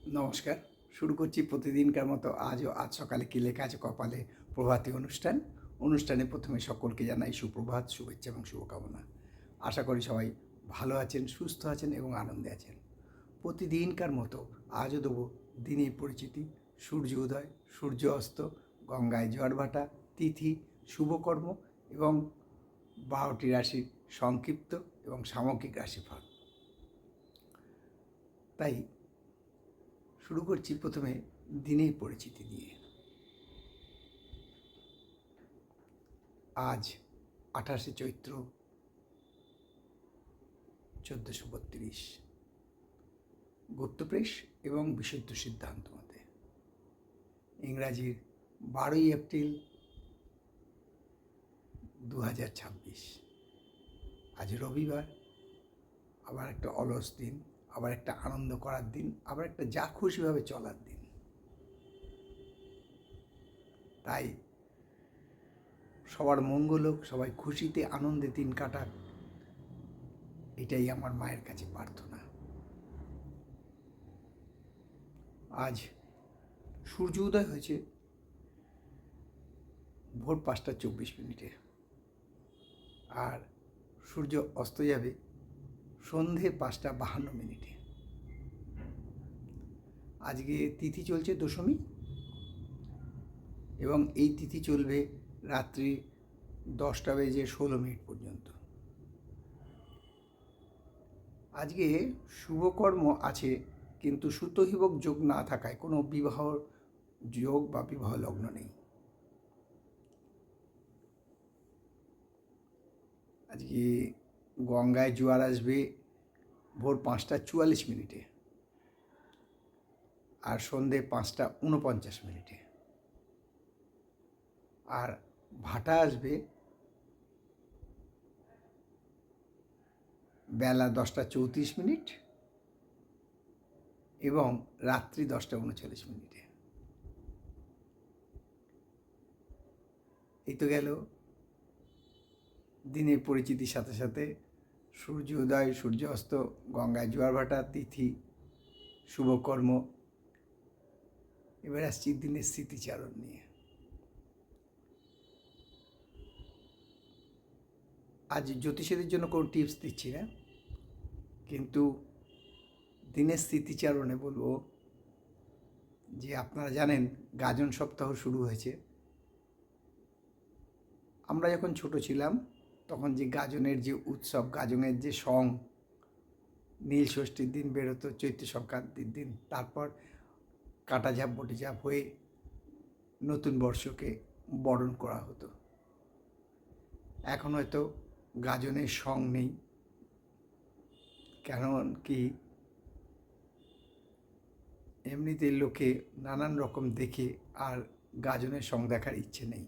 নমস্কার। শুরু করছি প্রতিদিনকার মতো আজ সকালে কী লেখা আছে কপালে প্রভাতী অনুষ্ঠানে প্রথমে সকলকে জানাই সুপ্রভাত, শুভেচ্ছা এবং শুভকামনা। আশা করি সবাই ভালো আছেন, সুস্থ আছেন এবং আনন্দে আছেন। প্রতিদিনকার মতো আজও দেবো দিনের পরিচিতি, সূর্য উদয়, সূর্য অস্ত, গঙ্গায় জোয়ার ভাটা, তিথি, শুভকর্ম এবং 12টি রাশির সংক্ষিপ্ত এবং সামগ্রিক রাশিফল। তাই শুরু করছি প্রথমে দিনের পরিচিতি দিয়ে। আজ 28শে চৈত্র 1432, গুপ্তপ্রেস এবং বিশুদ্ধ সিদ্ধান্ত মতে ইংরাজির 12ই এপ্রিল 2026। আজ রবিবার, আবার একটা অলস দিন, আবার একটা আনন্দ করার দিন, আবার একটা যা খুশিভাবে চলার দিন। তাই সবার মঙ্গল হোক, সবাই খুশিতে আনন্দে দিন কাটাক, এটাই আমার মায়ের কাছে প্রার্থনা। আজ সূর্য উদয় হয়েছে ভোর 5টা 24 মিনিটে, আর সূর্য অস্ত যাবে সন্ধে 5টা 52 মিনিটে। আজকে তিথি চলছে দশমী, এবং এই তিথি চলবে রাত্রি 10টা 16 মিনিট পর্যন্ত। আজকে শুভকর্ম আছে, কিন্তু সুতহিবক যোগ না থাকায় কোনো বিবাহ যোগ বা বিবাহ লগ্ন নেই। আজকে গঙ্গায় জোয়ার আসবে ভোর 5টা 44 মিনিটে আর সন্ধে 5টা 49 মিনিটে। আর ভাটা আসবে বেলা 10টা 34 মিনিট এবং রাত্রি 10টা 39 মিনিটে। এই তো গেল দিনের পরিচিতির সাথে সাথে সূর্য উদয়, সূর্য অস্ত, গঙ্গায় জোয়ার ভাটা, তিথি, শুভকর্ম। এবার আসছি দিনের স্মৃতিচারণ নিয়ে। আজ জ্যোতিষীদের জন্য কোনো টিপস দিচ্ছি না, কিন্তু দিনের স্মৃতিচারণে বলবো যে আপনারা জানেন গাজন সপ্তাহ শুরু হয়েছে। আমরা যখন ছোট ছিলাম তখন যে গাজনের যে উৎসব, গাজনের যে সং নীল ষষ্ঠীর দিন বেরোতো, চৈত্র সংক্রান্তির দিন, তারপর কাটা ঝাপ বটি ঝাপ হয়ে নতুন বর্ষকে বরণ করা হতো। এখন হয়তো গাজনের সং নেই, কারণ কি এমনিতে লোকে নানান রকম দেখে আর গাজনের সং দেখার ইচ্ছে নেই।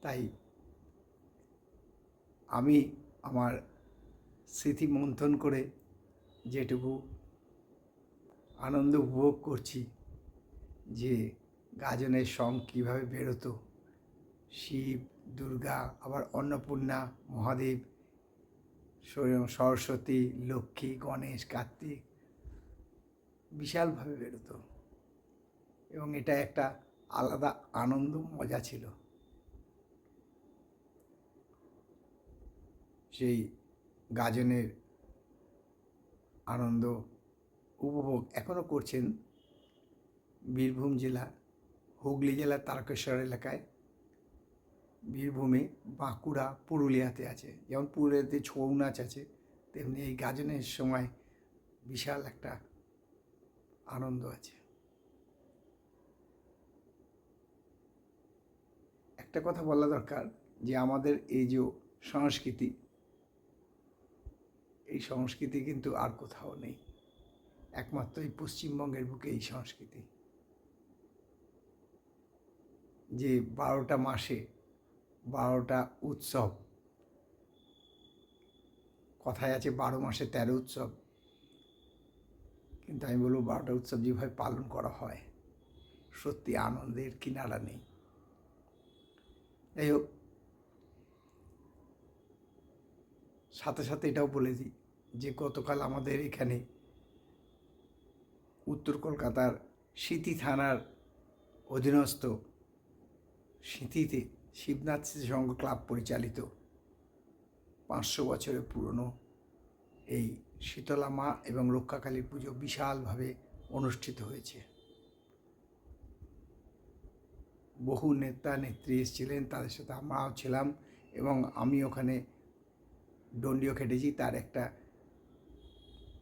তাই আমি আমার স্মৃতি মন্থন করে যেটুকু আনন্দ উপভোগ করছি, যে গাজনের সং কীভাবে বেরোতো, শিব, দুর্গা, আবার অন্নপূর্ণা, মহাদেব, সরস্বতী, লক্ষ্মী, গণেশ, কার্তিক বিশালভাবে বেরোতো, এবং এটা একটা আলাদা আনন্দ মজা ছিল। সেই গাজনের আনন্দ উপভোগ এখনও করছেন বীরভূম জেলা, হুগলি জেলার তারকেশ্বর এলাকায়, বীরভূমে, বাঁকুড়া, পুরুলিয়াতে আছে। যেমন পুরুলিয়াতে ছৌ নাচ আছে, তেমনি এই গাজনের সময় বিশাল একটা আনন্দ আছে। একটা কথা বলা দরকার, যে আমাদের এই যে সংস্কৃতি, এই সংস্কৃতি কিন্তু আর কোথাও নেই, একমাত্র এই পশ্চিমবঙ্গের বুকে এই সংস্কৃতি। যে 12টা মাসে 12টা উৎসব, কথায় আছে 12 মাসে 13 উৎসব, কিন্তু আমি বলবো 12টা উৎসব যেভাবে পালন করা হয়, সত্যি আনন্দের কিনারা নেই। যাই হোক, সাথে সাথে এটাও বলে দিই যে গতকাল আমাদের এখানে উত্তর কলকাতার সিঁথি থানার অধীনস্থ সিঁথিতে শিবনাথ স্মৃতিসংঘ ক্লাব পরিচালিত 500 বছরের পুরনো এই শীতলা মা এবং রক্ষাকালীর পুজো বিশালভাবে অনুষ্ঠিত হয়েছে। বহু নেতা নেত্রী এসেছিলেন, তাদের সাথে আমরাও ছিলাম এবং আমি ওখানে দণ্ডিও খেটেছি। তার একটা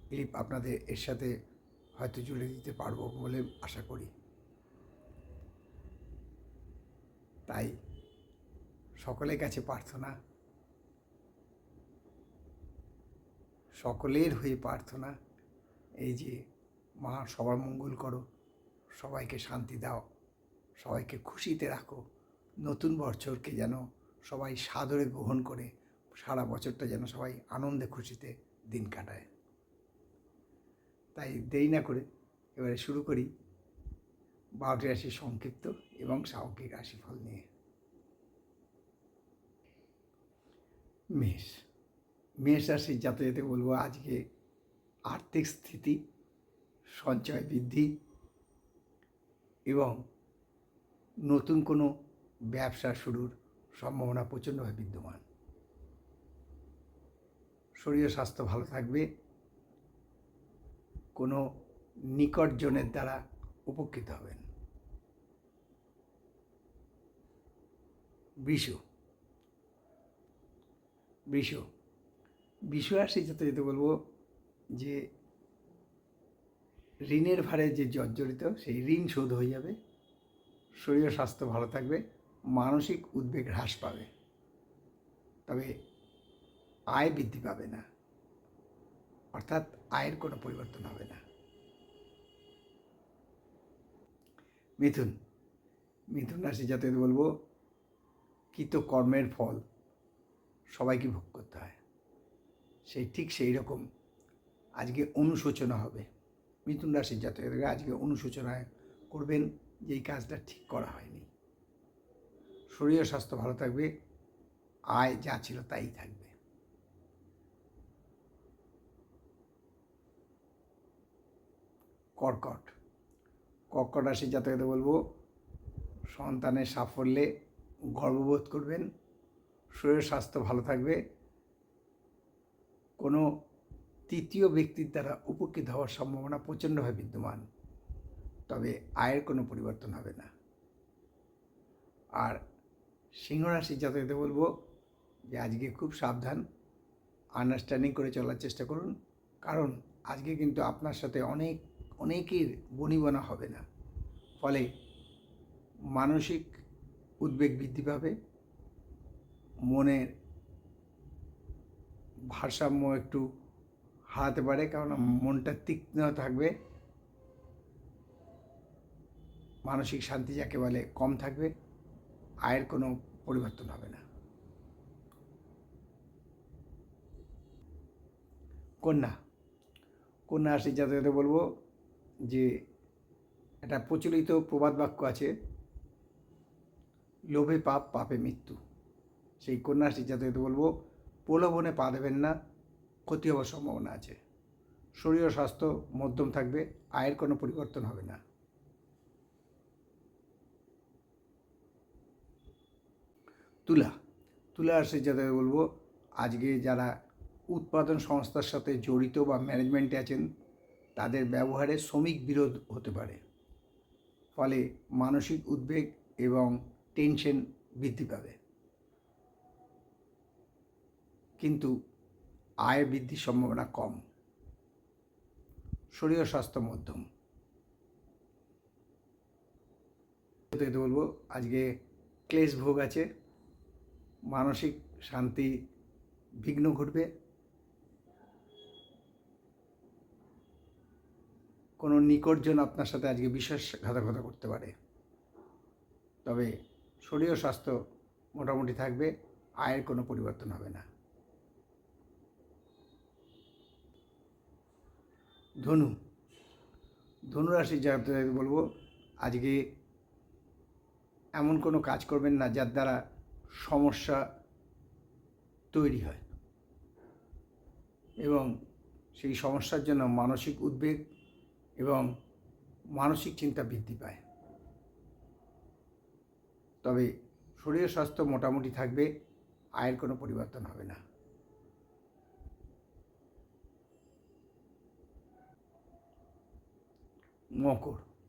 ক্লিপ আপনাদের এর সাথে হয়তো জুড়ে দিতে পারবো বলে আশা করি। তাই সকলের কাছে প্রার্থনা, সকলের হয়ে প্রার্থনা, এই যে মা সবার মঙ্গল করো, সবাইকে শান্তি দাও, সবাইকে খুশিতে রাখো, নতুন বছরকে যেন সবাই সাদরে গ্রহণ করে সারা বছরটা যেন সবাই আনন্দে খুশিতে দিন কাটায়। তাই দেরি না করে এবারে শুরু করি 12টি রাশির সংক্ষিপ্ত এবং সামগ্রিক রাশিফল নিয়ে। মেষ রাশির জাতকদের বলবো আজকে আর্থিক স্থিতি, সঞ্চয় বৃদ্ধি এবং নতুন কোনো ব্যবসা শুরুর সম্ভাবনা প্রচণ্ডভাবে বিদ্যমান। শরীর স্বাস্থ্য ভালো থাকবে, কোনো নিকটজনের দ্বারা উপকৃত হবেন। বৃষ রাশি যেতে বলবো যে ঋণের ভারে যে জর্জরিত সেই ঋণ শোধ হয়ে যাবে, শরীর স্বাস্থ্য ভালো থাকবে, মানসিক উদ্বেগ হ্রাস পাবে, তবে আয় বৃদ্ধি পাবে না, অর্থাৎ আয়ের কোনো পরিবর্তন হবে না। মিথুন রাশি জাতকদের বলবো কৃত কর্মের ফল সবাইকে ভোগ করতে হয়, সেই রকম আজকে অনুশোচনা হবে। মিথুন রাশির জাতকরা আজকে অনুশোচনা করবেন যে এই কাজটা ঠিক করা হয়নি। শরীর স্বাস্থ্য ভালো থাকবে, আয় যা ছিল তাই থাকবে। কর্কট রাশির জাতকদের বলবো সন্তানের সাফল্যে গর্ববোধ করবেন, শরীর স্বাস্থ্য ভালো থাকবে, কোনো তৃতীয় ব্যক্তির দ্বারা উপকৃত হওয়ার সম্ভাবনা প্রচণ্ডভাবে বিদ্যমান, তবে আয়ের কোনো পরিবর্তন হবে না। আর সিংহ রাশির জাতকদের বলবো যে আজকে খুব সাবধান, আন্ডারস্ট্যান্ডিং করে চলার চেষ্টা করুন, কারণ আজকে কিন্তু আপনার সাথে অনেকের বনিবনা হবে না, ফলে মানসিক উদ্বেগ বৃদ্ধি পাবে, মনের ভারসাম্য একটু হারাতে পারে, কারণ মনটা তীক্ষ্ণ থাকবে, মানসিক শান্তি যাকে বলে কম থাকবে, আয়ের কোনো পরিবর্তন হবে না। কন্যা রাশির জাতকদের বলবো যে একটা প্রচলিত প্রবাদ বাক্য আছে, লোভে পাপ, পাপে মৃত্যু। সেই কন্যা রাশির জাতকদের বলবো প্রলোভনে পা দেবেন না, ক্ষতি হওয়ার সম্ভাবনা আছে। শরীর ও স্বাস্থ্য মধ্যম থাকবে, আয়ের কোনো পরিবর্তন হবে না। তুলা রাশির জাতকদের বলবো আজকে যারা উৎপাদন সংস্থার সাথে জড়িত বা ম্যানেজমেন্টে আছেন তাদের ব্যবহারে শ্রমিক বিরোধ হতে পারে, ফলে মানসিক উদ্বেগ এবং টেনশন বৃদ্ধি পাবে, কিন্তু আয় বৃদ্ধির সম্ভাবনা কম। শরীর স্বাস্থ্য মধ্যম। বলবো আজকে ক্লেশ ভোগ আছে, মানসিক শান্তি বিঘ্ন ঘটবে, কোনো নিকটজন আপনার সাথে আজকে বিশ্বাসঘাতকতা করতে পারে, তবে শরীর স্বাস্থ্য মোটামুটি থাকবে, আয়ের কোনো পরিবর্তন হবে না। ধনু রাশির জাতকদের বলবো আজকে এমন কোনো কাজ করবেন না যার দ্বারা সমস্যা তৈরি হয় এবং সেই সমস্যার জন্য মানসিক উদ্বেগ এবং মানসিক চিন্তা বৃদ্ধি পায়। তবে শরীর স্বাস্থ্য মোটামুটি থাকবে, আয়ের কোনো পরিবর্তন হবে না।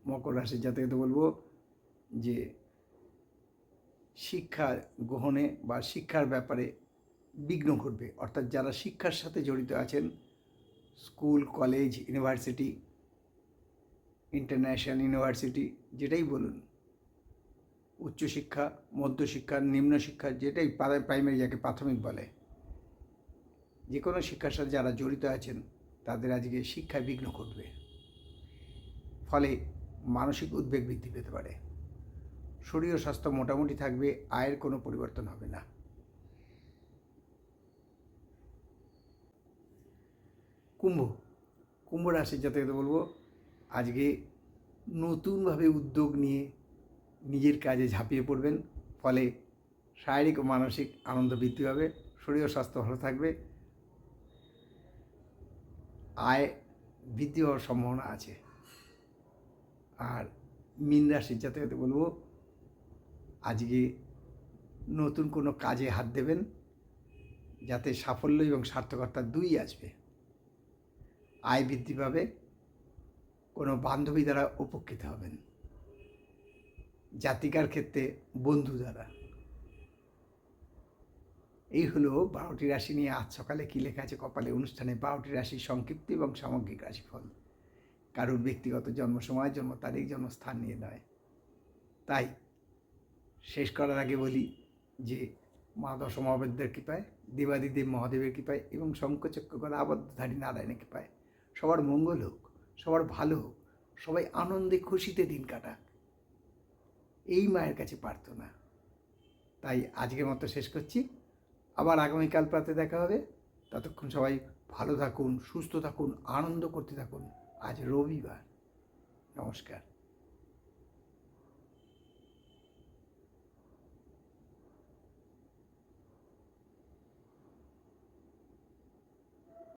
মকর রাশির জাতকদের বলবো যে শিক্ষা গ্রহণে বা শিক্ষার ব্যাপারে বিঘ্ন ঘটবে, অর্থাৎ যারা শিক্ষার সাথে জড়িত আছেন, school, college, university, international university, যেটাই বলুন, উচ্চশিক্ষা, মধ্যশিক্ষা, নিম্নশিক্ষা, যেটাই প্রাইমারি যাকে প্রাথমিক বলে, যে কোনো শিক্ষার সাথে যারা জড়িত আছেন তাদের আজকে শিক্ষায় বিঘ্ন ঘটবে। ফলে মানসিক উদ্বেগ বৃদ্ধি পেতে পারে। শরীর ও স্বাস্থ্য মোটামুটি থাকবে, আয়ের কোনো পরিবর্তন হবে না। কুম্ভ রাশির জাতকদের বলবো আজকে নতুনভাবে উদ্যোগ নিয়ে নিজের কাজে ঝাঁপিয়ে পড়বেন। ফলে শারীরিক ও মানসিক আনন্দ বৃদ্ধি পাবে, শরীর ও স্বাস্থ্য ভালো থাকবে, আয় বৃদ্ধি হওয়ার সম্ভাবনা আছে। আর মীন রাশির জাতকদের বলবো আজকে নতুন কোনো কাজে হাত দেবেন যাতে সাফল্য এবং সার্থকতা দুই আসবে। আয় বৃদ্ধি পাবে, কোনো বান্ধবী দ্বারা উপকৃত হবেন, জাতিকার ক্ষেত্রে বন্ধু দ্বারা। এই হলো 12টি রাশি নিয়ে আজ সকালে কী লেখা আছে কপালে অনুষ্ঠানে 12টি রাশির সংক্ষিপ্ত এবং সামগ্রিক রাশিফল। কারোর ব্যক্তিগত জন্ম সময়, জন্ম তারিখ, জন্মস্থান নিয়ে নয়। তাই শেষ করার আগে বলি যে মা দশমহাবিদ্যার কৃপায়, দেবাদিদেব মহাদেবের কৃপায় এবং শঙ্খচক্রকলা আবদ্ধধারী নারায়ণের কৃপায় সবার মঙ্গল হোক, সবার ভালো হোক, সবাই আনন্দে খুশিতে দিন কাটাক, এই মায়ের কাছে প্রার্থনা। তাই আজকের মতো শেষ করছি, আবার আগামীকাল প্রাতে দেখা হবে। ততক্ষণ সবাই ভালো থাকুন, সুস্থ থাকুন, আনন্দ করতে থাকুন। আজ রবিবার। নমস্কার।